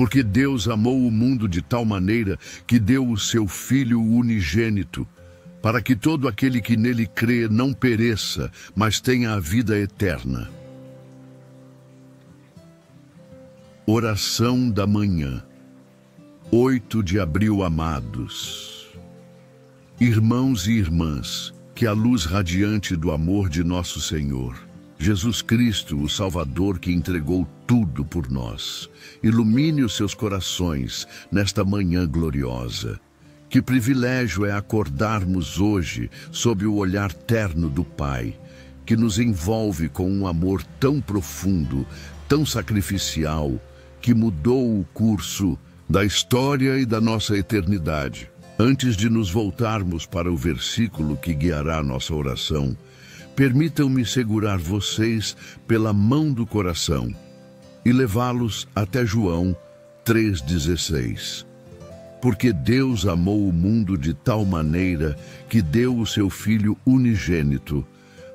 Porque Deus amou o mundo de tal maneira que deu o seu Filho unigênito, para que todo aquele que nele crê não pereça, mas tenha a vida eterna. Oração da manhã. 8 de abril, amados. Irmãos e irmãs, que a luz radiante do amor de nosso Senhor, Jesus Cristo, o Salvador que entregou tudo por nós, ilumine os seus corações nesta manhã gloriosa. Que privilégio é acordarmos hoje sob o olhar terno do Pai, que nos envolve com um amor tão profundo, tão sacrificial, que mudou o curso da história e da nossa eternidade. Antes de nos voltarmos para o versículo que guiará nossa oração, permitam-me segurar vocês pela mão do coração e levá-los até João 3,16. Porque Deus amou o mundo de tal maneira que deu o seu Filho unigênito,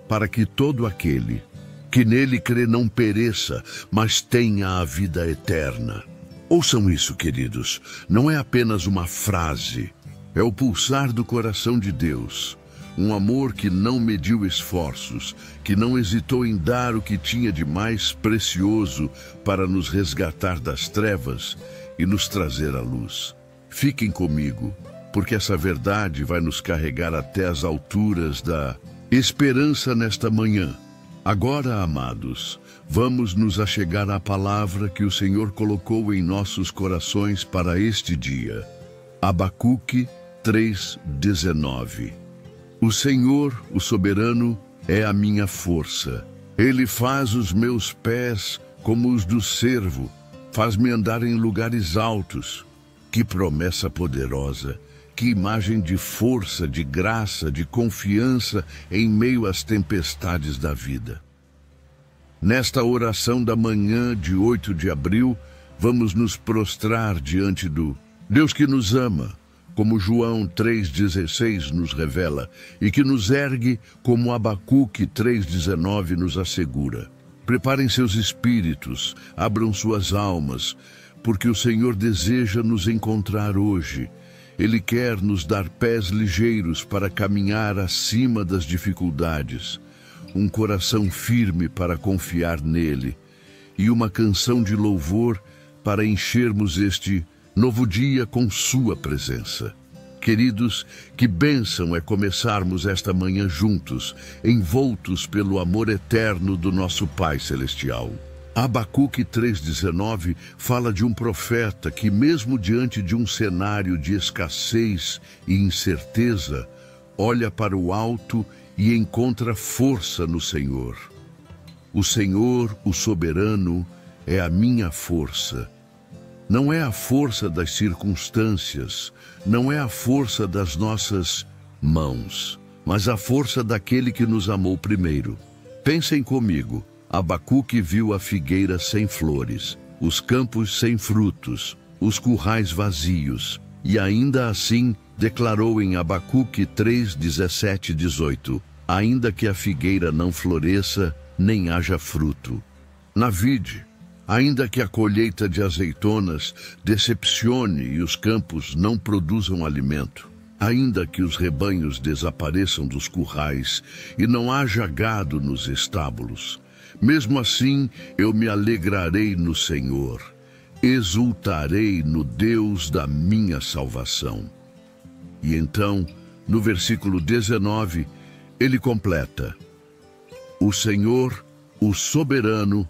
para que todo aquele que nele crê não pereça, mas tenha a vida eterna. Ouçam isso, queridos, não é apenas uma frase, é o pulsar do coração de Deus. Um amor que não mediu esforços, que não hesitou em dar o que tinha de mais precioso para nos resgatar das trevas e nos trazer à luz. Fiquem comigo, porque essa verdade vai nos carregar até as alturas da esperança nesta manhã. Agora, amados, vamos nos achegar à palavra que o Senhor colocou em nossos corações para este dia. Abacuque 3,19. O Senhor, o soberano, é a minha força. Ele faz os meus pés como os do cervo, faz-me andar em lugares altos. Que promessa poderosa! Que imagem de força, de graça, de confiança em meio às tempestades da vida. Nesta oração da manhã de 8 de abril, vamos nos prostrar diante do Deus que nos ama, como João 3,16 nos revela, e que nos ergue como Abacuque 3,19 nos assegura. Preparem seus espíritos, abram suas almas, porque o Senhor deseja nos encontrar hoje. Ele quer nos dar pés ligeiros para caminhar acima das dificuldades, um coração firme para confiar nele e uma canção de louvor para enchermos este novo dia com sua presença. Queridos, que bênção é começarmos esta manhã juntos, envoltos pelo amor eterno do nosso Pai Celestial. Abacuque 3,19 fala de um profeta que, mesmo diante de um cenário de escassez e incerteza, olha para o alto e encontra força no Senhor. O Senhor, o soberano, é a minha força. Não é a força das circunstâncias, não é a força das nossas mãos, mas a força daquele que nos amou primeiro. Pensem comigo. Abacuque viu a figueira sem flores, os campos sem frutos, os currais vazios, e ainda assim declarou em Abacuque 3:17 e 18: ainda que a figueira não floresça, nem haja fruto. Na vide, ainda que a colheita de azeitonas decepcione e os campos não produzam alimento, ainda que os rebanhos desapareçam dos currais e não haja gado nos estábulos, mesmo assim, eu me alegrarei no Senhor, exultarei no Deus da minha salvação. E então, no versículo 19, ele completa: o Senhor, o soberano,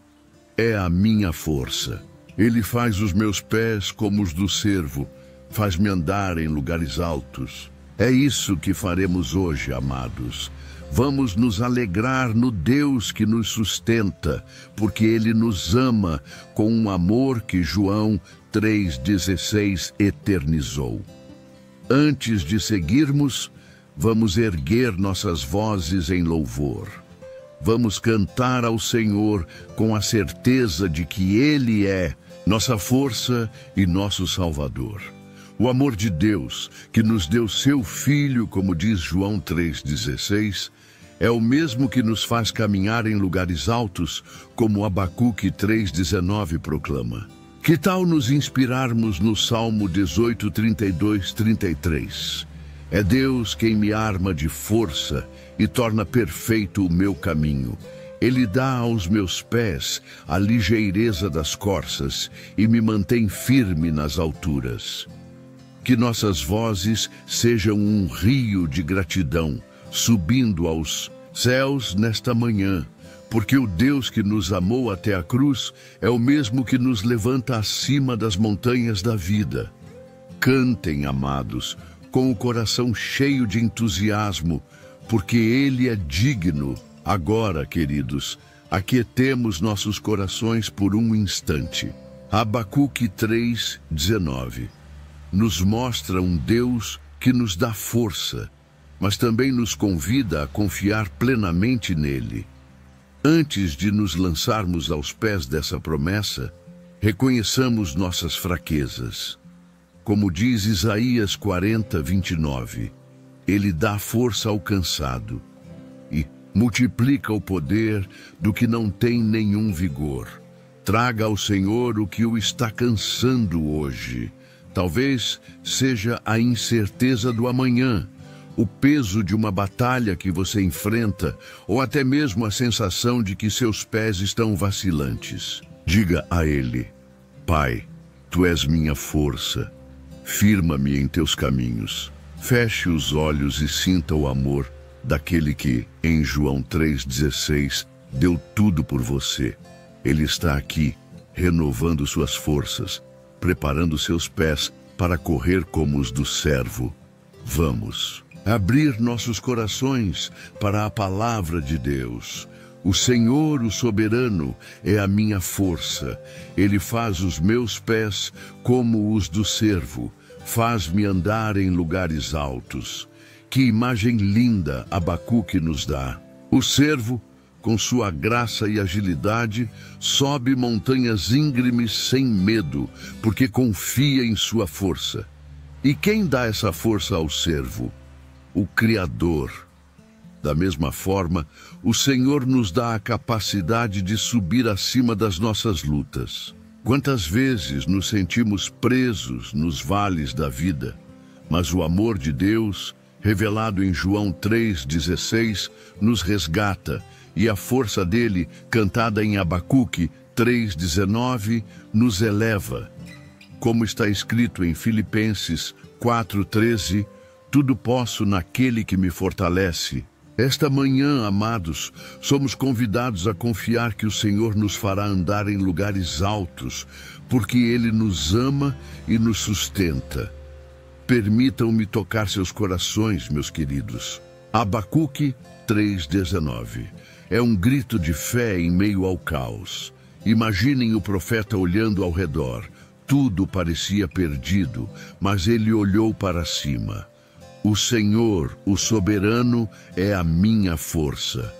é a minha força. Ele faz os meus pés como os do cervo, faz-me andar em lugares altos. É isso que faremos hoje, amados. Vamos nos alegrar no Deus que nos sustenta, porque Ele nos ama com um amor que João 3,16 eternizou. Antes de seguirmos, vamos erguer nossas vozes em louvor. Vamos cantar ao Senhor com a certeza de que Ele é nossa força e nosso Salvador. O amor de Deus, que nos deu seu Filho, como diz João 3,16, é o mesmo que nos faz caminhar em lugares altos, como Abacuque 3,19 proclama. Que tal nos inspirarmos no Salmo 18, 32, 33? É Deus quem me arma de força e torna perfeito o meu caminho. Ele dá aos meus pés a ligeireza das corças e me mantém firme nas alturas. Que nossas vozes sejam um rio de gratidão, subindo aos céus nesta manhã, porque o Deus que nos amou até a cruz é o mesmo que nos levanta acima das montanhas da vida. Cantem, amados, com o coração cheio de entusiasmo, porque Ele é digno. Agora, queridos, aquietemos nossos corações por um instante. Abacuque 3:19 nos mostra um Deus que nos dá força, mas também nos convida a confiar plenamente nele. Antes de nos lançarmos aos pés dessa promessa, reconheçamos nossas fraquezas. Como diz Isaías 40:29, Ele dá força ao cansado e multiplica o poder do que não tem nenhum vigor. Traga ao Senhor o que o está cansando hoje. Talvez seja a incerteza do amanhã, o peso de uma batalha que você enfrenta, ou até mesmo a sensação de que seus pés estão vacilantes. Diga a Ele: Pai, Tu és minha força, firma-me em Teus caminhos. Feche os olhos e sinta o amor daquele que, em João 3,16, deu tudo por você. Ele está aqui, renovando suas forças, preparando seus pés para correr como os do servo. Vamos abrir nossos corações para a palavra de Deus. O Senhor, o soberano, é a minha força. Ele faz os meus pés como os do servo, faz-me andar em lugares altos. Que imagem linda Abacuque nos dá. O servo, com sua graça e agilidade, sobe montanhas íngremes sem medo, porque confia em sua força. E quem dá essa força ao servo? O Criador. Da mesma forma, o Senhor nos dá a capacidade de subir acima das nossas lutas. Quantas vezes nos sentimos presos nos vales da vida, mas o amor de Deus, revelado em João 3,16, nos resgata, e a força dele, cantada em Abacuque 3,19, nos eleva. Como está escrito em Filipenses 4,13, tudo posso naquele que me fortalece. Esta manhã, amados, somos convidados a confiar que o Senhor nos fará andar em lugares altos, porque Ele nos ama e nos sustenta. Permitam-me tocar seus corações, meus queridos. Abacuque 3,19 é um grito de fé em meio ao caos. Imaginem o profeta olhando ao redor. Tudo parecia perdido, mas ele olhou para cima. O Senhor, o soberano, é a minha força.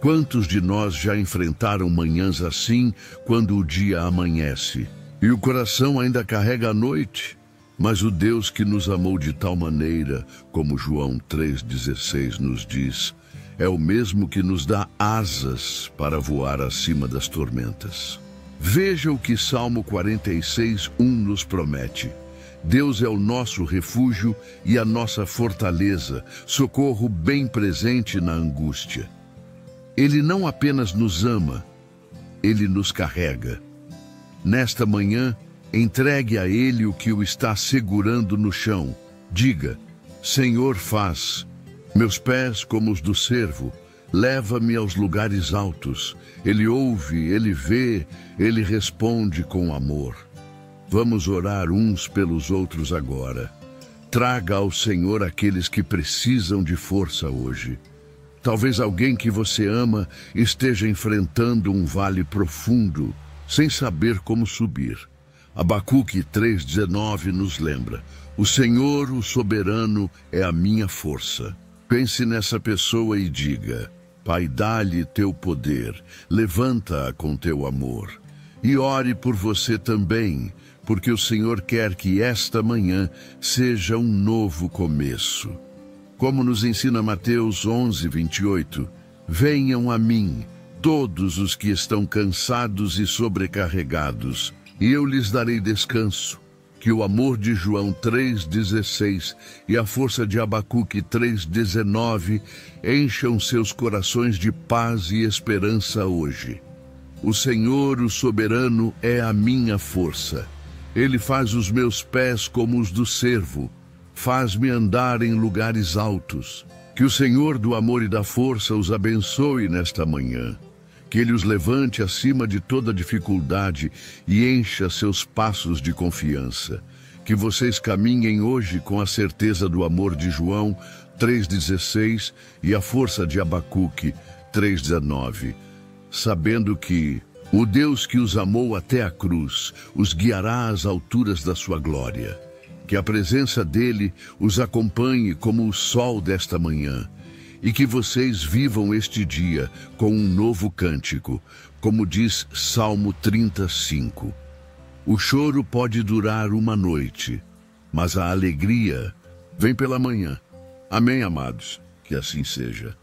Quantos de nós já enfrentaram manhãs assim, quando o dia amanhece? E o coração ainda carrega a noite? Mas o Deus que nos amou de tal maneira, como João 3,16 nos diz, é o mesmo que nos dá asas para voar acima das tormentas. Veja o que Salmo 46:1 nos promete. Deus é o nosso refúgio e a nossa fortaleza, socorro bem presente na angústia. Ele não apenas nos ama, Ele nos carrega. Nesta manhã, entregue a Ele o que o está segurando no chão. Diga: Senhor, faz meus pés como os do servo, leva-me aos lugares altos. Ele ouve, Ele vê, Ele responde com amor. Vamos orar uns pelos outros agora. Traga ao Senhor aqueles que precisam de força hoje. Talvez alguém que você ama esteja enfrentando um vale profundo, sem saber como subir. Abacuque 3,19 nos lembra: o Senhor, o soberano, é a minha força. Pense nessa pessoa e diga: Pai, dá-lhe teu poder, levanta-a com teu amor. E ore por você também, porque o Senhor quer que esta manhã seja um novo começo. Como nos ensina Mateus 11:28, venham a mim, todos os que estão cansados e sobrecarregados, e eu lhes darei descanso. Que o amor de João 3,16 e a força de Abacuque 3,19 encham seus corações de paz e esperança hoje. O Senhor, o soberano, é a minha força. Ele faz os meus pés como os do cervo, faz-me andar em lugares altos. Que o Senhor do amor e da força os abençoe nesta manhã. Que Ele os levante acima de toda dificuldade e encha seus passos de confiança. Que vocês caminhem hoje com a certeza do amor de João 3,16 e a força de Abacuque 3,19, sabendo que o Deus que os amou até a cruz os guiará às alturas da sua glória. Que a presença dele os acompanhe como o sol desta manhã. E que vocês vivam este dia com um novo cântico, como diz Salmo 35. O choro pode durar uma noite, mas a alegria vem pela manhã. Amém, amados? Que assim seja.